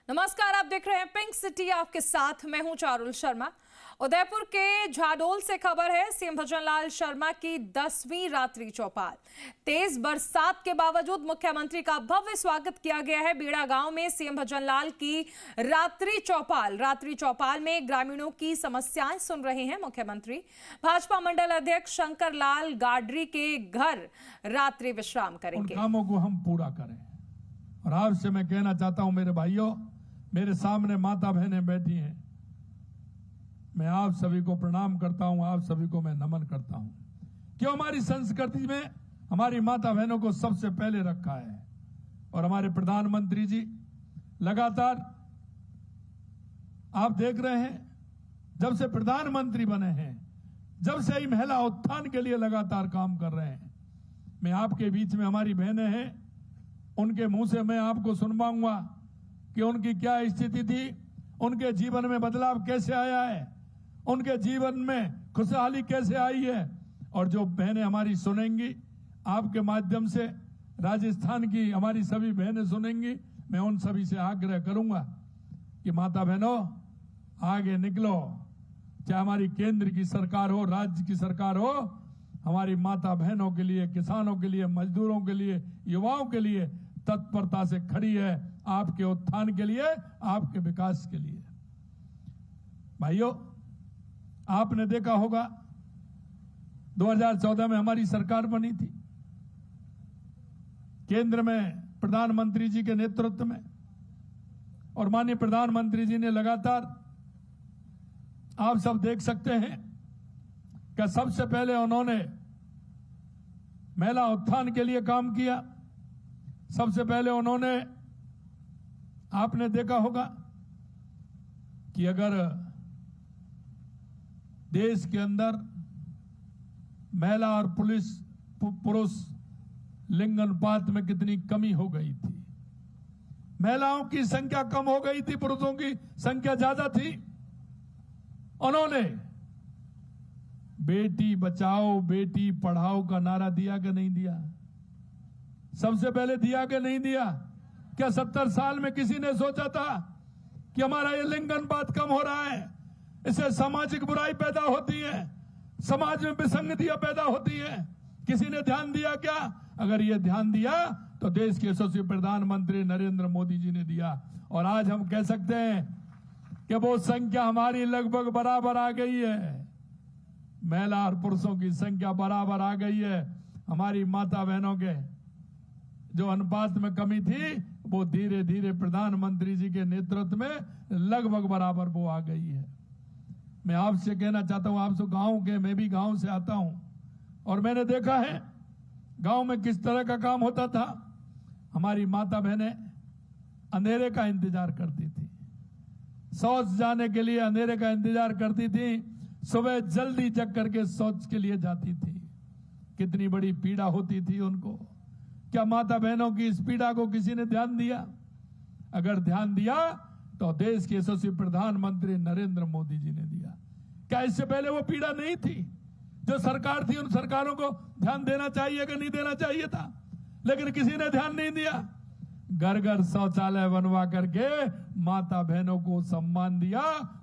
नमस्कार, आप देख रहे हैं पिंक सिटी। आपके साथ मैं हूं चारुल शर्मा। उदयपुर के झाडोल से खबर है, सीएम भजनलाल शर्मा की 10वीं रात्रि चौपाल। तेज बरसात के बावजूद मुख्यमंत्री का भव्य स्वागत किया गया है। बीड़ा गांव में सीएम भजनलाल की रात्रि चौपाल में ग्रामीणों की समस्याएं सुन रहे हैं मुख्यमंत्री। भाजपा मंडल अध्यक्ष शंकर लाल गाडरी के घर रात्रि विश्राम करेंगे। कामों को हम पूरा करें। और आपसे मैं कहना चाहता हूं, मेरे भाइयों, मेरे सामने माता बहनें बैठी हैं, मैं आप सभी को प्रणाम करता हूं, आप सभी को मैं नमन करता हूं। क्यों? हमारी संस्कृति में हमारी माता बहनों को सबसे पहले रखा है। और हमारे प्रधानमंत्री जी लगातार आप देख रहे हैं, जब से प्रधानमंत्री बने हैं, जब से ही महिला उत्थान के लिए लगातार काम कर रहे हैं। मैं आपके बीच में हमारी बहनें हैं, उनके मुंह से मैं आपको सुनवाऊंगा कि उनकी क्या स्थिति थी, उनके जीवन में बदलाव कैसे आया है, उनके जीवन में खुशहाली कैसे आई है। और जो बहनें हमारी सुनेंगी, आपके माध्यम से राजस्थान की हमारी सभी बहनें सुनेंगी, मैं उन सभी से आग्रह करूंगा कि माता बहनों आगे निकलो। चाहे हमारी केंद्र की सरकार हो, राज्य की सरकार हो, हमारी माता बहनों के लिए, किसानों के लिए, मजदूरों के लिए, युवाओं के लिए तत्परता से खड़ी है, आपके उत्थान के लिए, आपके विकास के लिए। भाइयों, आपने देखा होगा 2014 में हमारी सरकार बनी थी, केंद्र में प्रधानमंत्री जी के नेतृत्व में। और माननीय प्रधानमंत्री जी ने लगातार, आप सब देख सकते हैं कि सबसे पहले उन्होंने महिला उत्थान के लिए काम किया। सबसे पहले उन्होंने, आपने देखा होगा कि अगर देश के अंदर महिला और पुरुष लिंग अनुपात में कितनी कमी हो गई थी। महिलाओं की संख्या कम हो गई थी, पुरुषों की संख्या ज्यादा थी। उन्होंने बेटी बचाओ बेटी पढ़ाओ का नारा दिया कि नहीं दिया? सबसे पहले दिया कि नहीं दिया? क्या 70 साल में किसी ने सोचा था कि हमारा ये लिंग अनुपात कम हो रहा है, इससे सामाजिक बुराई पैदा होती है, समाज में विसंगतियां पैदा होती हैं? किसी ने ध्यान दिया क्या? अगर ये ध्यान दिया तो देश के यशस्वी प्रधानमंत्री नरेंद्र मोदी जी ने दिया। और आज हम कह सकते हैं कि वो संख्या हमारी लगभग बराबर आ गई है। महिला और पुरुषों की संख्या बराबर आ गई है। हमारी माता बहनों के जो अनुपात में कमी थी, वो धीरे धीरे प्रधानमंत्री जी के नेतृत्व में लगभग बराबर वो आ गई है। मैं आपसे कहना चाहता हूं, आप सब गांव के, मैं भी गांव से आता हूं, और मैंने देखा है गांव में किस तरह का काम होता था। हमारी माता बहनें अंधेरे का इंतजार करती थी, शौच जाने के लिए अंधेरे का इंतजार करती थी, सुबह जल्दी जग करके शौच के लिए जाती थी। कितनी बड़ी पीड़ा होती थी उनको। क्या माता बहनों की इस पीड़ा को किसी ने ध्यान दिया? अगर ध्यान दिया तो देश के यशस्वी प्रधानमंत्री नरेंद्र मोदी जी ने दिया। क्या इससे पहले वो पीड़ा नहीं थी? जो सरकार थी, उन सरकारों को ध्यान देना चाहिए कि नहीं देना चाहिए था? लेकिन किसी ने ध्यान नहीं दिया। घर घर शौचालय बनवा करके माता बहनों को सम्मान दिया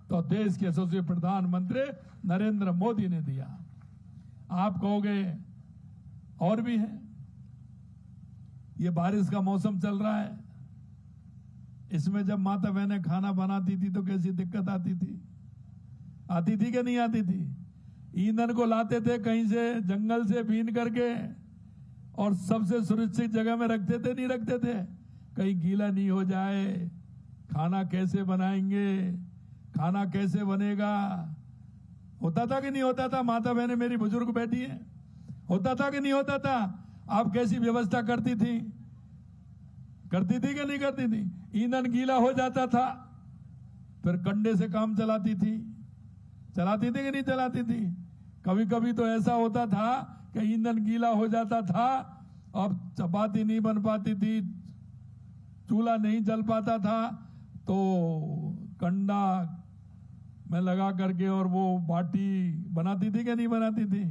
तो देश के यशस्वी प्रधानमंत्री नरेंद्र मोदी ने दिया। आप कहोगे और भी है। ये बारिश का मौसम चल रहा है, इसमें जब माता बहनें खाना बनाती थी तो कैसी दिक्कत आती थी? आती थी कि नहीं आती थी? ईंधन को लाते थे कहीं से, जंगल से बीन करके, और सबसे सुरक्षित जगह में रखते थे, नहीं रखते थे? कहीं गीला नहीं हो जाए। खाना कैसे बनाएंगे, खाना कैसे बनेगा? होता था कि नहीं होता था? माता बहनें मेरी बुजुर्ग बैठी है, होता था कि नहीं होता था? आप कैसी व्यवस्था करती थी? करती थी कि नहीं करती थी? ईंधन गीला हो जाता था, फिर कंडे से काम चलाती थी कि नहीं चलाती थी? कभी कभी तो ऐसा होता था कि ईंधन गीला हो जाता था, अब चपाती नहीं बन पाती थी, चूल्हा नहीं जल पाता था, तो कंडा में लगा करके और वो बाटी बनाती थी कि नहीं बनाती थी?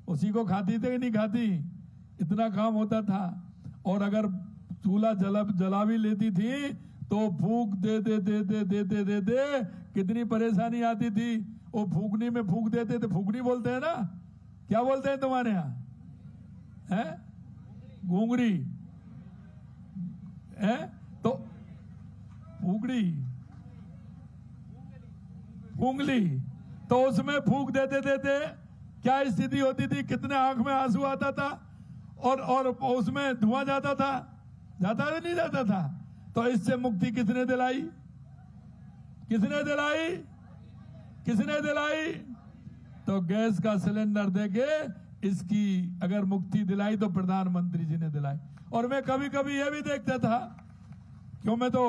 उसी को खाती थी कि नहीं खाती? इतना काम होता था। और अगर चूल्हा जला भी लेती थी तो फूक देते देते देते देते कितनी परेशानी आती थी। वो फूकनी में फूक देते थे, फूकनी बोलते हैं ना, क्या बोलते हैं तुम्हारे यहाँ है? घूंगरी है तो फूकड़ी उंगली, तो उसमें फूक देते देते क्या स्थिति होती थी, कितने आंख में आंसू आता था और उसमें धुआं जाता था, जाता था नहीं जाता था। तो इससे मुक्ति किसने दिलाई? किसने दिलाई? किसने दिलाई? तो गैस का सिलेंडर देके इसकी अगर मुक्ति दिलाई तो प्रधानमंत्री जी ने दिलाई। और मैं कभी कभी यह भी देखता था, क्यों मैं तो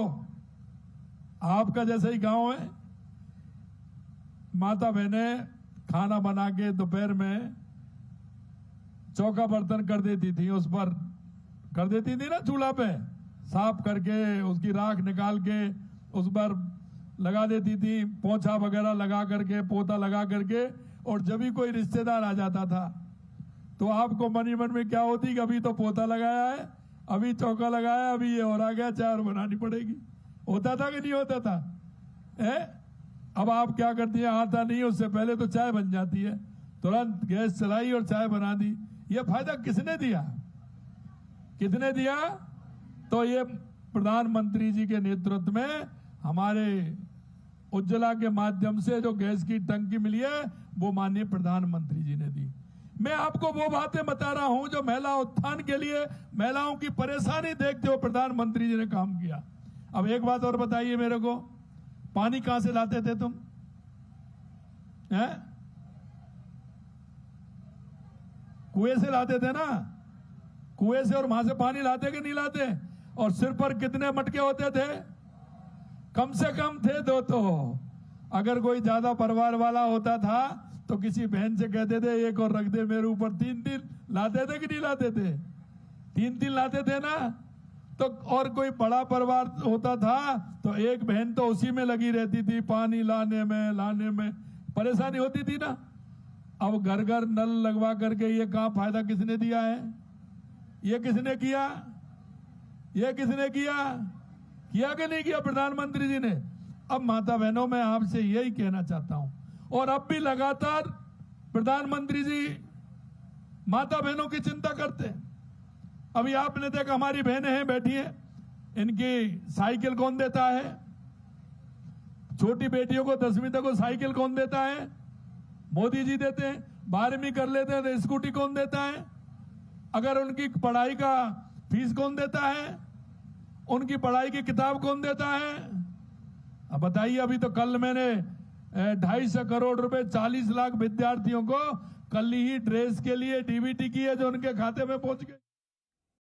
आपका जैसा ही गांव है, माता बहनें खाना बना के दोपहर में चौका बर्तन कर देती थी, उस पर कर देती थी ना, चूल्हा पे साफ करके उसकी राख निकाल के उस पर लगा देती थी, पोछा वगैरह लगा करके, पोता लगा करके। और जब भी कोई रिश्तेदार आ जाता था तो आपको मन ही मन में क्या होती कि अभी तो पोता लगाया है, अभी चौका लगाया, अभी ये और आ गया, चाय और बनानी पड़ेगी। होता था कि नहीं होता था? अब आप क्या करती है, आता नहीं, उससे पहले तो चाय बन जाती है, तुरंत गैस चलाई और चाय बना दी। ये फायदा किसने दिया? किसने दिया? तो ये प्रधानमंत्री जी के नेतृत्व में हमारे उज्ज्वला के माध्यम से जो गैस की टंकी मिली है वो माननीय प्रधानमंत्री जी ने दी। मैं आपको वो बातें बता रहा हूं जो महिला उत्थान के लिए, महिलाओं की परेशानी देखते हुए प्रधानमंत्री जी ने काम किया। अब एक बात और बताइए मेरे को, पानी कहां से लाते थे तुम? हैं? कुएं से लाते थे ना? कुएं से, और वहां से पानी लाते कि नहीं लाते? और सिर पर कितने मटके होते थे? कम से कम थे 2। तो अगर कोई ज्यादा परिवार वाला होता था तो किसी बहन से कहते थे एक और रख दे मेरे ऊपर। 3 लाते थे कि नहीं लाते थे? 3 लाते थे ना। तो और कोई बड़ा परिवार होता था तो एक बहन तो उसी में लगी रहती थी, पानी लाने में परेशानी होती थी ना। अब घर घर नल लगवा करके ये काम फायदा किसने दिया है? ये किसने किया? ये किसने किया? किया कि नहीं किया? प्रधानमंत्री जी ने। अब माता बहनों मैं आपसे यही कहना चाहता हूं, और अब भी लगातार प्रधानमंत्री जी माता बहनों की चिंता करते हैं। अभी आपने देखा हमारी बहनें हैं बैठी हैं, इनकी साइकिल कौन देता है? छोटी बेटियों को 10वीं तक को साइकिल कौन देता है? मोदी जी देते हैं। 12वीं कर लेते हैं तो स्कूटी कौन देता है? अगर उनकी पढ़ाई का फीस कौन देता है? उनकी पढ़ाई की किताब कौन देता है? अब बताइए, अभी तो कल मैंने 250 करोड़ रुपए 40 लाख विद्यार्थियों को कल ही ड्रेस के लिए डीबीटी की है जो उनके खाते में पहुंच गए।